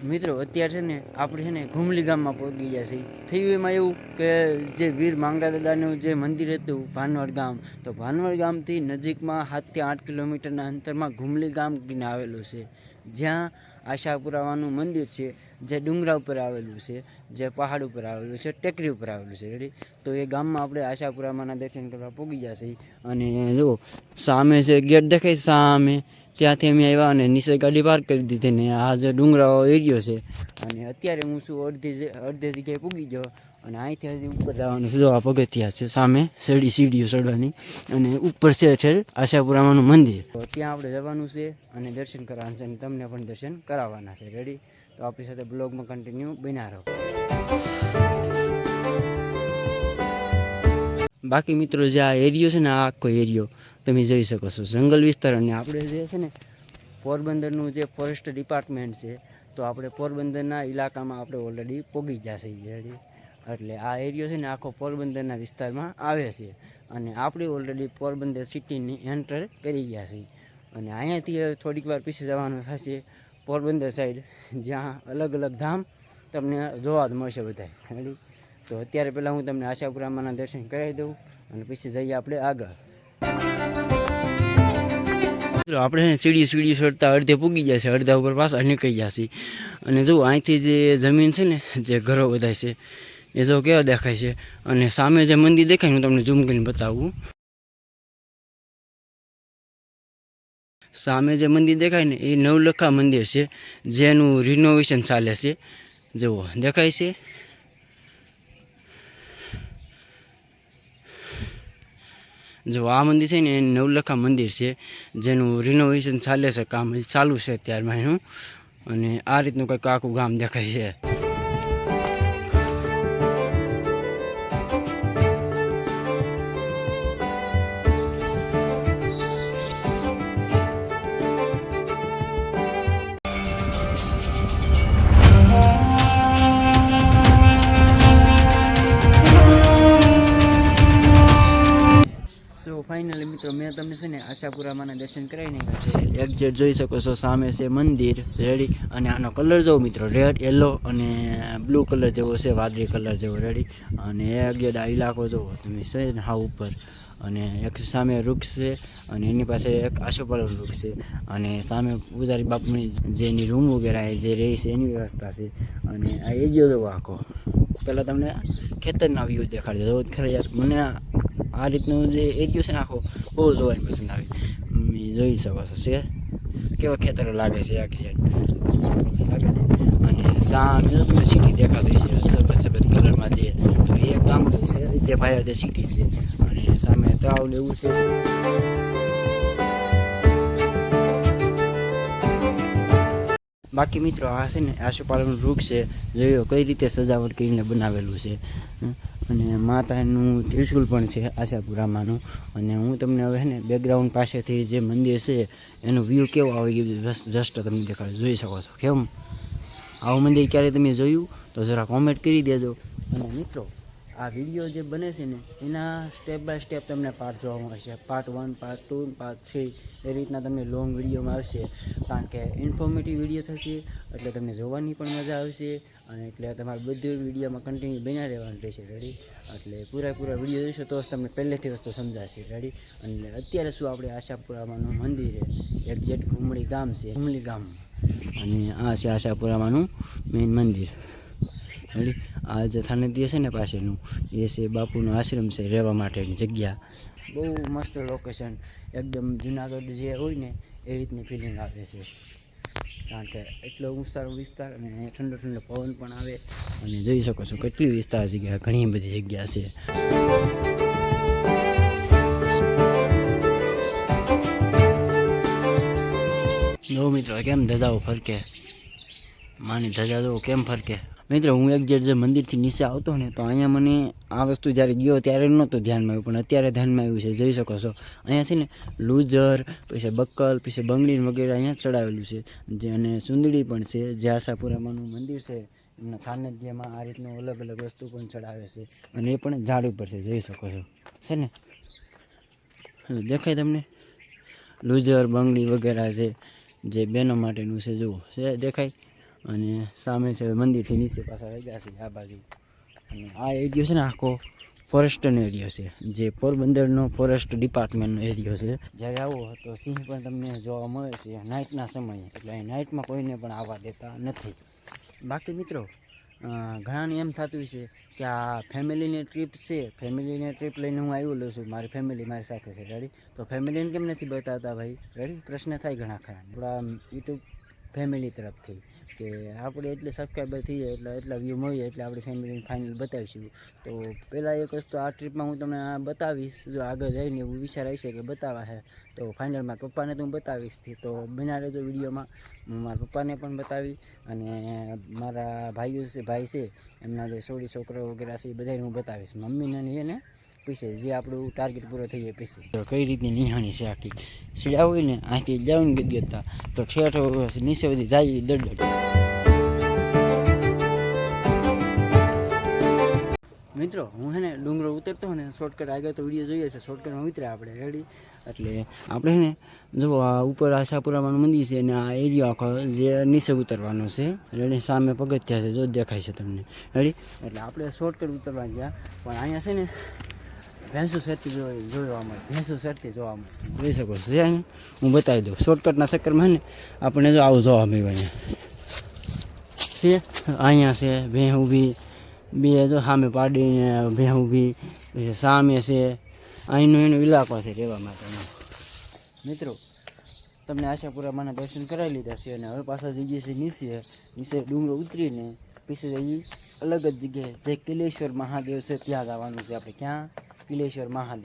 મિત્રો અત્યારે છે ને આપણે છે ને ઘુમલી ગામમાં પહોંચી ગયા છીએ. થયું એમાં એવું કે જે વીર માંગડા દાદાનું જે મંદિર હતું ભાનવડ ગામ, તો ભાનવડ ગામથી નજીકમાં 7 થી 8 કિલોમીટરના અંતરમાં ઘુમલી ગામ આવેલું છે, જ્યાં આશાપુરાવાનું મંદિર છે, જે ડુંગરા ઉપર આવેલું છે, જે પહાડ ઉપર આવેલું છે, ટેકરી ઉપર આવેલું છે. રેડી, તો એ ગામમાં આપણે આશાપુરામાંના દર્શન કરવા પહોંચી ગયા છીએ. અને જો સામે છે ગેટ દેખાય સામે, ત્યાંથી અમે આવ્યા અને નીચે ગાડી પાર્ક કરી દીધી ને આ જે ડુંગરાળો એરિયો છે. અને અત્યારે હું શું અડધી જગ્યાએ પૂગી ગયો અને અહીંથી હજી ઉપર જવાનું છે. જો આ પગથિયા છે સામે સીડીઓ ચડવાની, અને ઉપર છે છે આશાપુરામાંનું મંદિર. તો ત્યાં આપણે જવાનું છે અને દર્શન કરવાના છે અને તમને પણ દર્શન કરાવવાના છે. રેડી, તો આપણી સાથે બ્લોગમાં કન્ટિન્યુ બન્યા રહો. બાકી મિત્રો જે આ એરિયો છે ને, આ આખો એરિયો તમે જોઈ શકો છો જંગલ વિસ્તાર. અને આપણે જે છે ને પોરબંદરનું જે ફોરેસ્ટ ડિપાર્ટમેન્ટ છે, તો આપણે પોરબંદરના ઇલાકામાં આપણે ઓલરેડી પહોંચી ગયા છીએ. એટલે આ એરિયો છે ને આખો પોરબંદરના વિસ્તારમાં આવે છે, અને આપણે ઓલરેડી પોરબંદર સિટીની એન્ટર કરી ગયા છીએ. અને અહીંયાથી થોડીક વાર પીછે જવાનું થશે પોરબંદર સાઈડ, જ્યાં અલગ અલગ ધામ તમને જોવા જ મળશે બધા. રેડી, તો અત્યારે પહેલાં હું તમને આશાપુરામાંના દર્શન કરાવી દઉં અને પછી જઈએ આપણે આગળ. આપણે સીડી ચડતા અડધે પૂગી ગયા છે, અડધા ઉપર પાછા નીકળી ગયા છે. અને જો અહીંથી જે જમીન છે ને, જે ઘરો બધા છે એ જો કેવા દેખાય છે. અને સામે જે મંદિર દેખાય હું તમને ઝૂમ કરીને બતાવું. સામે જે મંદિર દેખાય ને એ નવલખા મંદિર છે, જેનું રિનોવેશન ચાલે છે. જુઓ દેખાય છે. જો આ મંદિર છે ને એ નવલખા મંદિર છે, જેનું રિનોવેશન ચાલે છે, કામ ચાલુ છે અત્યારમાં એનું. અને આ રીતનું કંઈક આખું ગામ દેખાય છે. ફાઇનલી મિત્રો મેં તમને છે ને આશાપુરામાંના દર્શન કરાવી નાખ્યા છે. એક્ઝેક્ટ જોઈ શકો છો સામે છે મંદિર. રેડી, અને આનો કલર જોવો મિત્રો, રેડ યલો અને બ્લુ કલર જેવો છે, વાદળી કલર જેવો. રેડી, અને એક્ઝેક્ટ આ ઇલાકો જોવો તમે છે ને હા ઉપર. અને એક સામે વૃક્ષ છે અને એની પાસે એક આશોપાલવ વૃક્ષ છે. અને સામે પૂજારી બાપુની જેની રૂમ વગેરે જે રહી છે એની વ્યવસ્થા છે. અને આ એરિયો જોવો આખો. પહેલાં તમને ખેતરના વ્યૂ દેખાડી દો ખરે યાર. મને આ રીતનું જે એરિયો છે ને આખો બહુ જોવાની પસંદ આવે. જોઈ શકો છો છે કેવા ખેતરો લાગે છે એક સાઈડ લાગે ને. અને સામે જો તમને સિટી દેખાતી છે સફેદ કલરમાં, જે તો એ ગામડું છે જે ભાઈ જે સિટી છે. અને સામે તળાવ એવું છે. બાકી મિત્રો આ છે ને આશોપાલવનું વૃક્ષ છે, જોયો કઈ રીતે સજાવટ કરીને બનાવેલું છે. અને માતાનું ત્રિશુલ પણ છે આશાપુરામાંનું. અને હું તમને હવે ને બેકગ્રાઉન્ડ પાસેથી જે મંદિર છે એનો વ્યૂ કેવો આવે એ જસ્ટ તમને દેખાડો, જોઈ શકો છો. કેમ આવું મંદિર ક્યારે તમે જોયું તો જરા કોમેન્ટ કરી દેજો. અને મિત્રો આ વિડીયો જે બને છે ને એના સ્ટેપ બાય સ્ટેપ તમને પાર્ટ જોવા મળશે. પાર્ટ 1, પાર્ટ 2, પાર્ટ 3 એ રીતના તમને લોંગ વિડીયોમાં આવશે. કારણ કે ઇન્ફોર્મેટિવ વિડીયો થશે એટલે તમને જોવાની પણ મજા આવશે. અને એટલે તમારે બધું વિડીયોમાં કન્ટિન્યુ બન્યા રહેવાનું રહેશે. રેડી, એટલે પૂરા વિડીયો જોઈશો તો તમને પહેલેથી વસ્તુ સમજાશે. રેડી, અને અત્યારે શું આપણે આશાપુરામાંનું મંદિર છે, એક્ઝેક્ટ ઘુમલી ગામ છે, ઘુમલી ગામ. અને આ છે આશાપુરામાંનું મેઇન મંદિર. રેડી, આ જે થાનદીય છે ને પાસેનું એ છે બાપુનો આશ્રમ છે, રહેવા માટેની જગ્યા. બહુ મસ્ત લોકેશન, એકદમ જુનાગઢ જે હોય ને એ રીતની ફિલિંગ આવે છે. કારણ કે એટલો ઊંચાનો વિસ્તાર અને ઠંડો પવન પણ આવે. અને જોઈ શકો છો કેટલી વિસ્તાર જગ્યા, ઘણી બધી જગ્યા છે. જો મિત્રો કેમ ધજાઓ ફરકે, માની ધજા જો કેમ ફરકે. મિત્રો હું જે મંદિરથી નીચે આવતો ને તો અહીંયા મને આ વસ્તુ જ્યારે ગયો ત્યારે નહોતું ધ્યાનમાં આવ્યું, પણ અત્યારે ધ્યાનમાં આવ્યું છે. જોઈ શકો છો અહીંયા છે ને લૂઝર, પછી બક્કલ, પછી બંગડી વગેરે અહીંયા ચડાવેલું છે. જે અને સુંદડી પણ છે, જે આશાપુરામાંનું મંદિર છે એમના સાનિધ્યમાં આ રીતનું અલગ અલગ વસ્તુ પણ ચડાવે છે. અને એ પણ ઝાડ ઉપર છે, જોઈ શકો છો છે ને દેખાય તમને. લૂઝર બંગડી વગેરે છે જે બહેનો માટેનું છે, જુઓ છે દેખાય. અને સામે છે મંદિરથી નીચે પાછા વગ્યા છે આ બાજુ. અને આ એરિયો છે ને આખો ફોરેસ્ટનો એરિયો છે, જે પોરબંદરનો ફોરેસ્ટ ડિપાર્ટમેન્ટનો એરિયો છે. જ્યારે આવો તો સિંહ પણ તમને જોવા મળે છે નાઇટના સમયે, એટલે અહીં નાઇટમાં કોઈને પણ આવવા દેતા નથી. બાકી મિત્રો ઘણાને એમ થતું છે કે આ ફેમિલીની ટ્રીપ છે, ફેમિલીની ટ્રીપ લઈને હું આવેલો છું, મારી ફેમિલી મારી સાથે છે. રેડી? તો ફેમિલીને કેમ નથી બતાવતા ભાઈ? રેડી? પ્રશ્ન થાય ઘણા ખરા આપણા યુટ્યુબ ફેમિલી તરફથી કે આપણે એટલે સબસ્ક્રાઈબર થઈએ એટલે એટલા વ્યૂ મળીએ એટલે આપણી ફેમિલીને ફાઇનલ બતાવીશું. તો પહેલાં એક વસ્તુ આ ટ્રીપમાં હું તમને બતાવીશ, જો આગળ જઈને એવું વિચાર આવશે કે બતાવવા છે તો ફાઇનલ મારા પપ્પાને તો હું બતાવીશ. તો બના રહેજો વિડીયોમાં, હું મારા પપ્પાને પણ બતાવી અને મારા ભાઈ છે એમના જે સોળી છોકરો વગેરે છે એ બધાને હું બતાવીશ. મમ્મીને એને પછી જે આપણું ટાર્ગેટ પૂરો થઈ જાય પછી તો કઈ રીતની નિહાણી છે આખી. સીડા હોય ને આથી જાવ ને ગતા તો ઠેઠ નીચે બધી જાય દડ. મિત્રો હું છે ને ડુંગરો ઉતરતો હોય ને શોર્ટકટ આગળ તો વિડીયો જોઈએ છે, શોર્ટકટમાં ઉતર્યા આપણે. રેડી? એટલે આપણે છે ને જો આ ઉપર આશાપુરામાનું મંદિર છે અને આ એરિયો આખો જે નીચે ઉતરવાનો છે. રેડી? સામે પગથિયા છે, જો દેખાય છે તમને. રેડી? એટલે આપણે શોર્ટકટ ઉતરવા ગયા, પણ અહીંયા છે ને ભેંસું સરતી જોવા મળે, ભેંસું સરતી જોવા મળે, જોઈ શકો છો. અહીંયા હું બતાવી દઉં, શોર્ટકટના ચક્કરમાં ને આપણને જો આવું જોવા મળ્યું. અહીંયા છે ભેં ઊભી, બે જો સામે પાડીને ભેં ઊભી, સામે છે અહીંનો એનો ઇલાકો છે રહેવા માટેનો. મિત્રો તમને આશાપુરામાંના દર્શન કરાવી લીધા છે અને હવે પાછા જઈએ છીએ નીચે ડુંગરો ઉતરીને પછી જઈએ અલગ જ જગ્યાએ જે કિલેશ્વર મહાદેવ છે ત્યાં જવાનું છે આપણે. ક્યાં? કિલેશ્વર મહાદેવ.